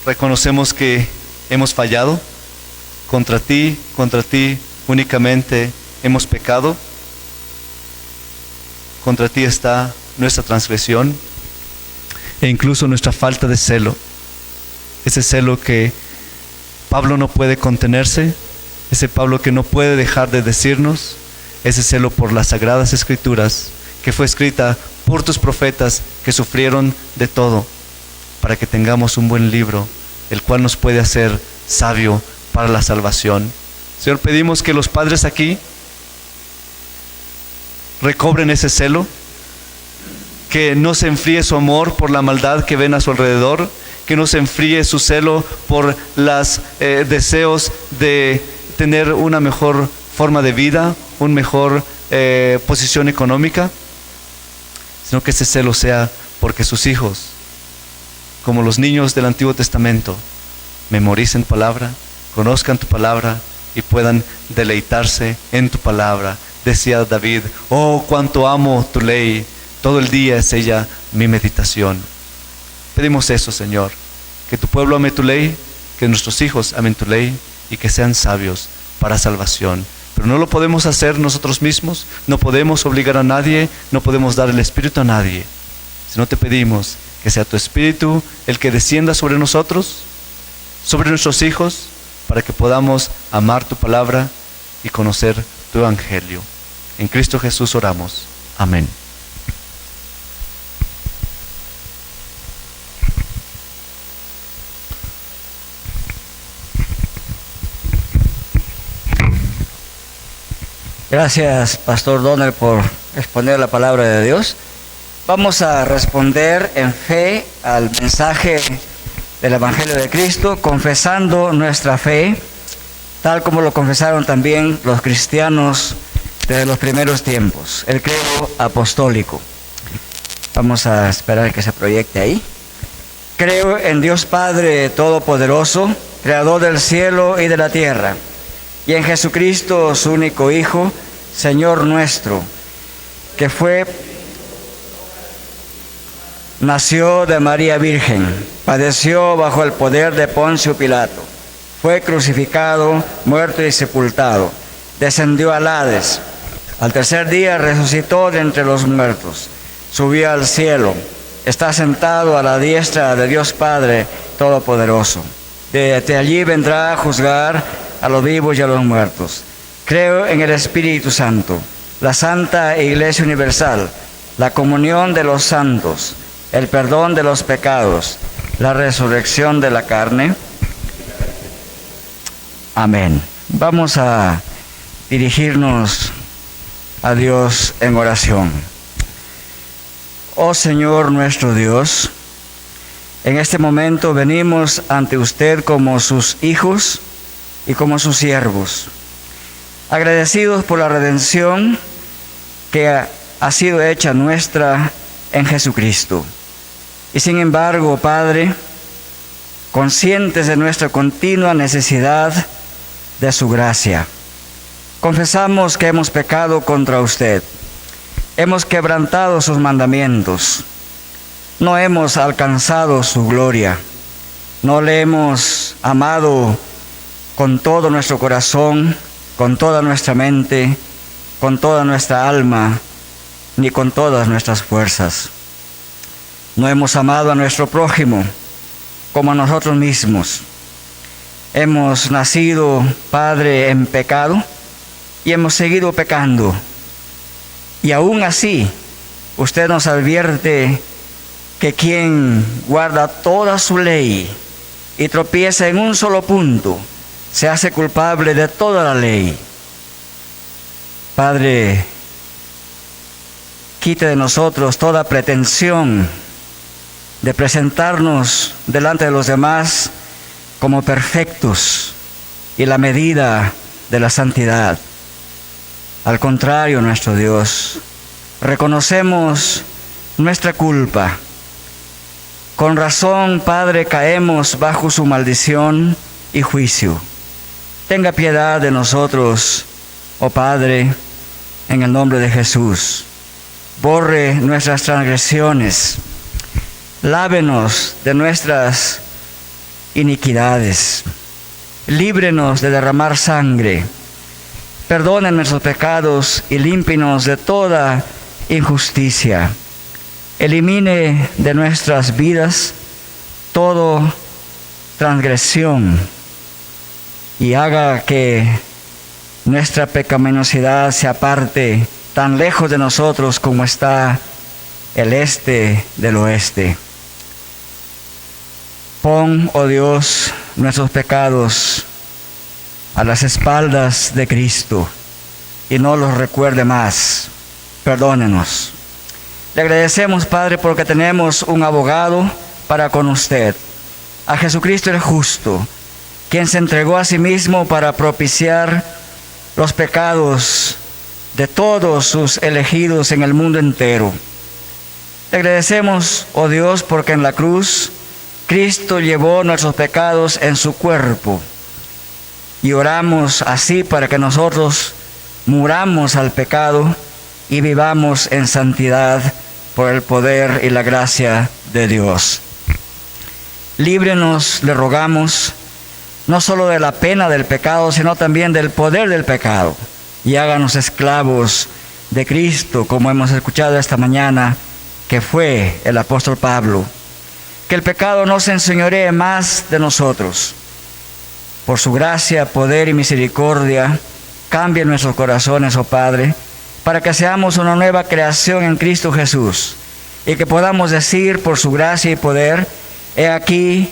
[SPEAKER 1] reconocemos que hemos fallado. Contra ti únicamente hemos pecado. contra ti está nuestra transgresión e incluso nuestra falta de celo. Ese celo que Pablo no puede contenerse, ese Pablo que no puede dejar de decirnos, ese celo por las sagradas escrituras que fue escrita por tus profetas que sufrieron de todo, para que tengamos un buen libro, el cual nos puede hacer sabio para la salvación. Señor, pedimos que los padres aquí recobren ese celo, que no se enfríe su amor por la maldad que ven a su alrededor, que no se enfríe su celo por los deseos de tener una mejor forma de vida, una mejor posición económica, sino que ese celo sea porque sus hijos, como los niños del Antiguo Testamento, memoricen palabra, conozcan tu palabra y puedan deleitarse en tu palabra. Decía David: oh, cuánto amo tu ley, todo el día es ella mi meditación. Pedimos eso, Señor, que tu pueblo ame tu ley, que nuestros hijos amen tu ley y que sean sabios para salvación. Pero no lo podemos hacer nosotros mismos, no podemos obligar a nadie, no podemos dar el Espíritu a nadie. Si no, te pedimos que sea tu Espíritu el que descienda sobre nosotros, sobre nuestros hijos, para que podamos amar tu palabra y conocer tu Evangelio. En Cristo Jesús oramos. Amén.
[SPEAKER 2] Gracias, Pastor Donner, por exponer la palabra de Dios. Vamos a responder en fe al mensaje del Evangelio de Cristo, confesando nuestra fe, tal como lo confesaron también los cristianos desde los primeros tiempos, el credo apostólico. Vamos a esperar que se proyecte ahí. Creo en Dios Padre Todopoderoso, Creador del cielo y de la tierra, y en Jesucristo, su único Hijo, Señor nuestro, que nació de María Virgen, padeció bajo el poder de Poncio Pilato, fue crucificado, muerto y sepultado, descendió al Hades, al tercer día resucitó de entre los muertos, subió al cielo, está sentado a la diestra de Dios Padre Todopoderoso. Desde allí vendrá a juzgar a los vivos y a los muertos. Creo en el Espíritu Santo, la Santa Iglesia Universal, la comunión de los santos, el perdón de los pecados, la resurrección de la carne. Amén. Vamos a dirigirnos a Dios en oración. Oh Señor nuestro Dios, en este momento venimos ante usted como sus hijos y como sus siervos, agradecidos por la redención que ha sido hecha nuestra en Jesucristo. Y sin embargo, Padre, conscientes de nuestra continua necesidad de su gracia, confesamos que hemos pecado contra usted, hemos quebrantado sus mandamientos, no hemos alcanzado su gloria, no le hemos amado con todo nuestro corazón, con toda nuestra mente, con toda nuestra alma, ni con todas nuestras fuerzas. No hemos amado a nuestro prójimo como a nosotros mismos. Hemos nacido, Padre, en pecado y hemos seguido pecando. Y aún así, usted nos advierte que quien guarda toda su ley y tropieza en un solo punto, se hace culpable de toda la ley. Padre, quite de nosotros toda pretensión de presentarnos delante de los demás como perfectos y la medida de la santidad. Al contrario, nuestro Dios, reconocemos nuestra culpa. Con razón, Padre, caemos bajo su maldición y juicio. Tenga piedad de nosotros, oh Padre, en el nombre de Jesús. Borre nuestras transgresiones, lávenos de nuestras iniquidades, líbrenos de derramar sangre, perdone nuestros pecados y límpinos de toda injusticia. Elimine de nuestras vidas toda transgresión y haga que nuestra pecaminosidad se aparte tan lejos de nosotros como está el este del oeste. Pon, oh Dios, nuestros pecados a las espaldas de Cristo y no los recuerde más. Perdónenos. Le agradecemos, Padre, porque tenemos un abogado para con usted, a Jesucristo el justo, quien se entregó a sí mismo para propiciar los pecados de todos sus elegidos en el mundo entero. Le agradecemos, oh Dios, porque en la cruz Cristo llevó nuestros pecados en su cuerpo. Y oramos así para que nosotros muramos al pecado y vivamos en santidad por el poder y la gracia de Dios. Líbrenos, le rogamos, no solo de la pena del pecado, sino también del poder del pecado. Y háganos esclavos de Cristo, como hemos escuchado esta mañana, que fue el apóstol Pablo. Que el pecado no se enseñoree más de nosotros. Por su gracia, poder y misericordia, cambie nuestros corazones, oh Padre, para que seamos una nueva creación en Cristo Jesús, y que podamos decir por su gracia y poder: he aquí,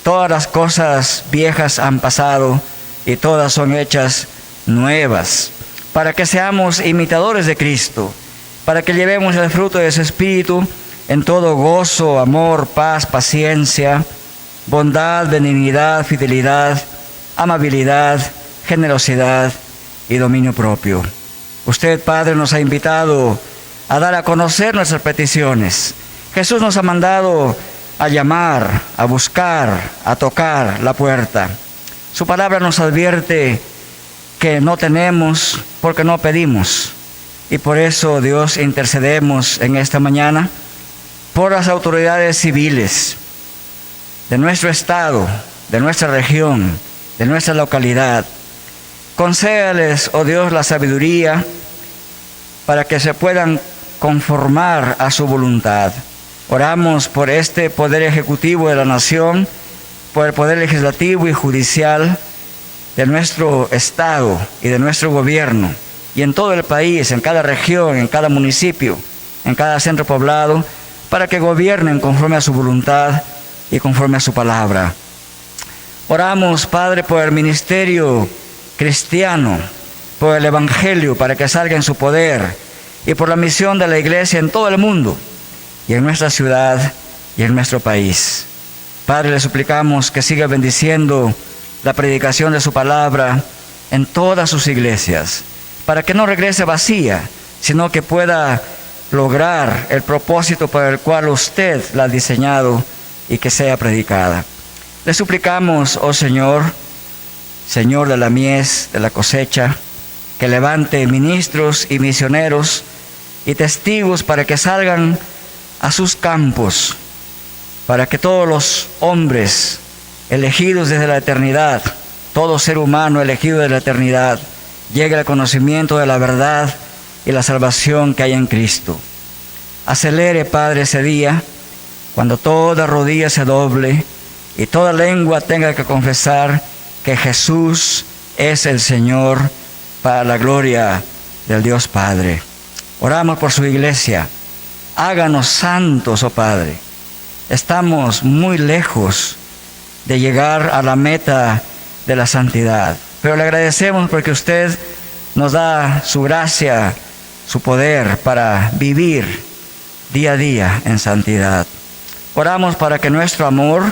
[SPEAKER 2] todas las cosas viejas han pasado, y todas son hechas nuevas, para que seamos imitadores de Cristo, para que llevemos el fruto de su Espíritu en todo gozo, amor, paz, paciencia, bondad, benignidad, fidelidad, amabilidad, generosidad y dominio propio. Usted, Padre, nos ha invitado a dar a conocer nuestras peticiones. Jesús nos ha mandado a llamar, a buscar, a tocar la puerta. Su palabra nos advierte que no tenemos porque no pedimos. Y por eso, Dios, intercedemos en esta mañana por las autoridades civiles de nuestro estado, de nuestra región, de nuestra localidad. Concédales, oh Dios, la sabiduría para que se puedan conformar a su voluntad. Oramos por este poder ejecutivo de la nación, por el poder legislativo y judicial de nuestro estado y de nuestro gobierno, y en todo el país, en cada región, en cada municipio, en cada centro poblado, para que gobiernen conforme a su voluntad y conforme a su palabra. Oramos, Padre, por el ministerio cristiano, por el Evangelio, para que salga en su poder, y por la misión de la Iglesia en todo el mundo, y en nuestra ciudad y en nuestro país. Padre, le suplicamos que siga bendiciendo la predicación de su palabra en todas sus iglesias, para que no regrese vacía, sino que pueda lograr el propósito para el cual usted la ha diseñado y que sea predicada. Le suplicamos, oh Señor, Señor de la mies, de la cosecha, que levante ministros y misioneros y testigos para que salgan a sus campos, para que todos los hombres elegidos desde la eternidad, todo ser humano elegido de la eternidad, llegue al conocimiento de la verdad y la salvación que hay en Cristo. Acelere, Padre, ese día, cuando toda rodilla se doble y toda lengua tenga que confesar que Jesús es el Señor, para la gloria del Dios Padre. Oramos por su iglesia. Háganos santos, oh Padre. Estamos muy lejos de llegar a la meta de la santidad, pero le agradecemos porque usted nos da su gracia, su poder para vivir día a día en santidad. Oramos para que nuestro amor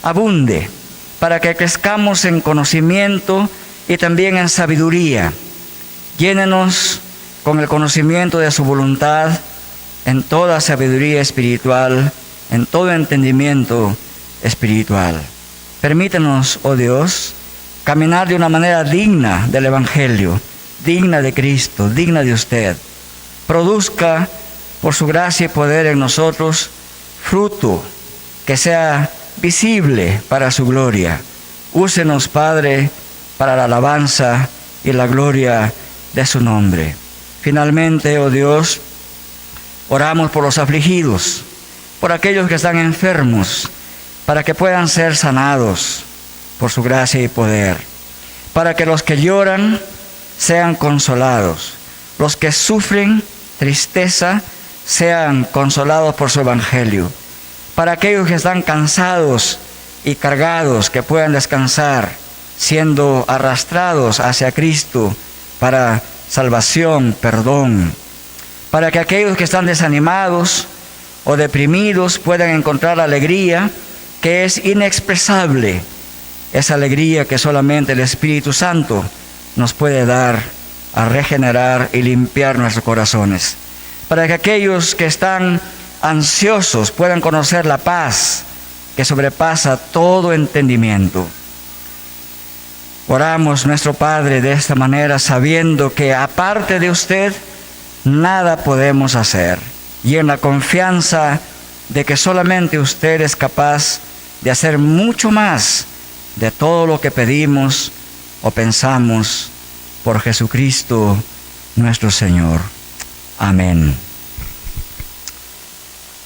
[SPEAKER 2] abunde, para que crezcamos en conocimiento y también en sabiduría. Llénenos con el conocimiento de su voluntad en toda sabiduría espiritual, en todo entendimiento espiritual. Permítanos, oh Dios, caminar de una manera digna del Evangelio, digna de Cristo, digna de usted. Produzca por su gracia y poder en nosotros fruto que sea visible para su gloria. Úsenos, Padre, para la alabanza y la gloria de su nombre. Finalmente, oh Dios, Oramos por los afligidos, por aquellos que están enfermos, para que puedan ser sanados por su gracia y poder, para que los que lloran sean consolados, los que sufren tristeza sean consolados por su evangelio, para aquellos que están cansados y cargados, que puedan descansar, siendo arrastrados hacia Cristo para salvación, perdón, para que aquellos que están desanimados o deprimidos puedan encontrar la alegría que es inexpresable, esa alegría que solamente el Espíritu Santo nos puede dar a regenerar y limpiar nuestros corazones, para que aquellos que están ansiosos puedan conocer la paz que sobrepasa todo entendimiento. Oramos, nuestro Padre, de esta manera, sabiendo que aparte de usted nada podemos hacer, y en la confianza de que solamente usted es capaz de hacer mucho más de todo lo que pedimos o pensamos, por Jesucristo nuestro Señor. Amén.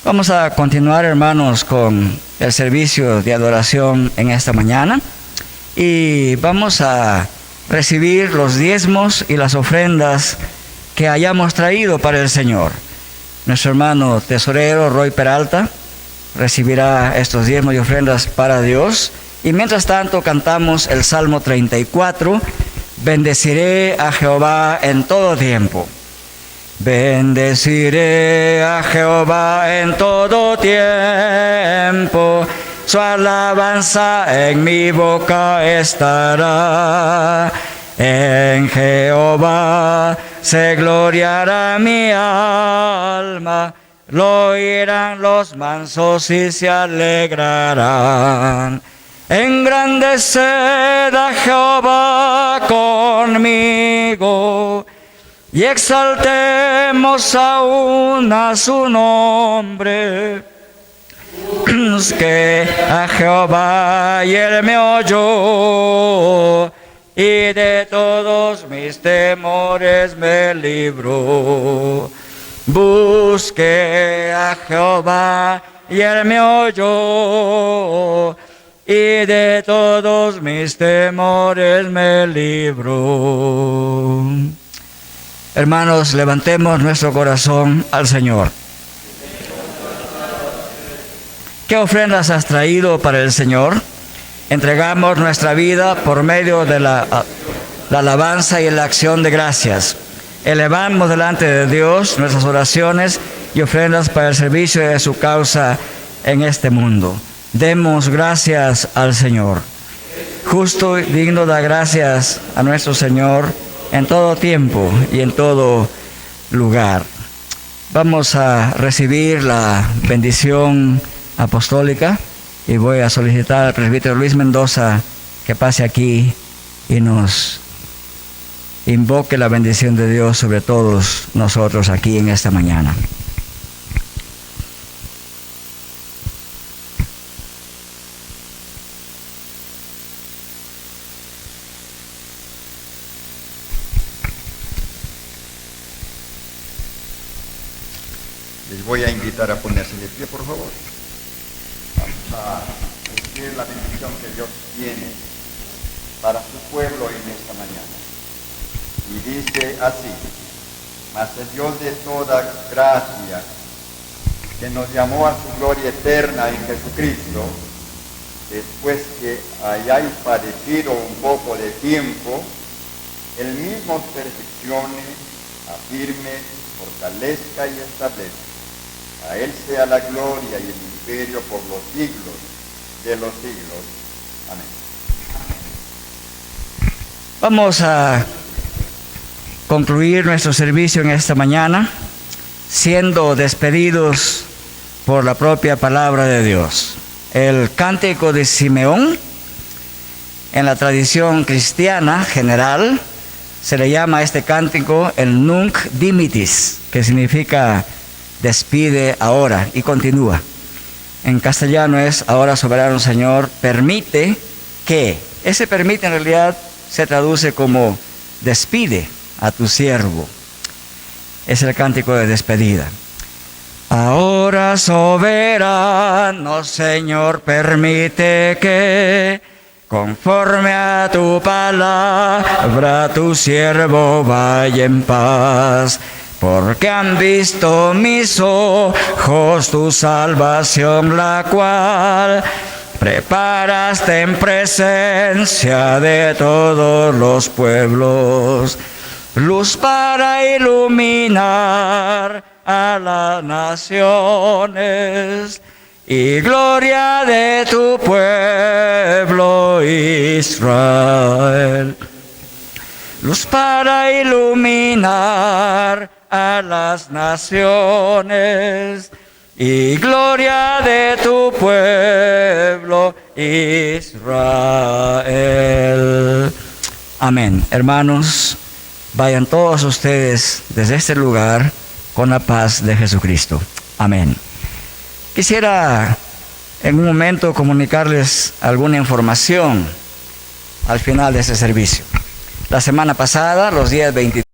[SPEAKER 2] Vamos a continuar, hermanos, con el servicio de adoración en esta mañana, y vamos a recibir los diezmos y las ofrendas que hayamos traído para el Señor. Nuestro hermano tesorero Roy Peralta recibirá estos diezmos y ofrendas para Dios, y mientras tanto cantamos el Salmo 34, bendeciré a Jehová en todo tiempo. Bendeciré a Jehová en todo tiempo, su alabanza en mi boca estará. En Jehová se gloriará mi alma, lo oirán los mansos y se alegrarán. Engrandeced a Jehová conmigo, y exaltemos aún a su nombre. Busqué a Jehová y él me oyó, y de todos mis temores me libró. Busqué a Jehová y él me oyó, y de todos mis temores me libró. Hermanos, levantemos nuestro corazón al Señor. ¿Qué ofrendas has traído para el Señor? Entregamos nuestra vida por medio de la alabanza y la acción de gracias. Elevamos delante de Dios nuestras oraciones y ofrendas para el servicio de su causa en este mundo. Demos gracias al Señor. Justo y digno da gracias a nuestro Señor en todo tiempo y en todo lugar. Vamos a recibir la bendición apostólica, y voy a solicitar al presbítero Luis Mendoza que pase aquí y nos invoque la bendición de Dios sobre todos nosotros aquí en esta mañana.
[SPEAKER 3] Les voy a invitar a ponerse de pie, por favor. Vamos a recibir la bendición que Dios tiene para su pueblo en esta mañana. Y dice así: mas el Dios de toda gracia, que nos llamó a su gloria eterna en Jesucristo, después que hayáis padecido un poco de tiempo, Él mismo os perfeccione, afirme, fortalezca y establezca. A Él sea la gloria y el imperio por los siglos de los siglos. Amén.
[SPEAKER 2] Vamos a concluir nuestro servicio en esta mañana siendo despedidos por la propia palabra de Dios. El cántico de Simeón, en la tradición cristiana general, se le llama a este cántico el Nunc Dimittis, que significa despide ahora, y continúa. En castellano es: ahora, soberano Señor, permite que. Ese permite en realidad se traduce como despide a tu siervo. Es el cántico de despedida. Ahora, soberano Señor, permite que, conforme a tu palabra, tu siervo vaya en paz, porque han visto mis ojos tu salvación, la cual preparaste en presencia de todos los pueblos, luz para iluminar a las naciones y gloria de tu pueblo Israel. Luz para iluminar a las naciones y gloria de tu pueblo Israel. Amén. Hermanos, vayan todos ustedes desde este lugar con la paz de Jesucristo. Amén. Quisiera en un momento comunicarles alguna información al final de este servicio. La semana pasada, los días 23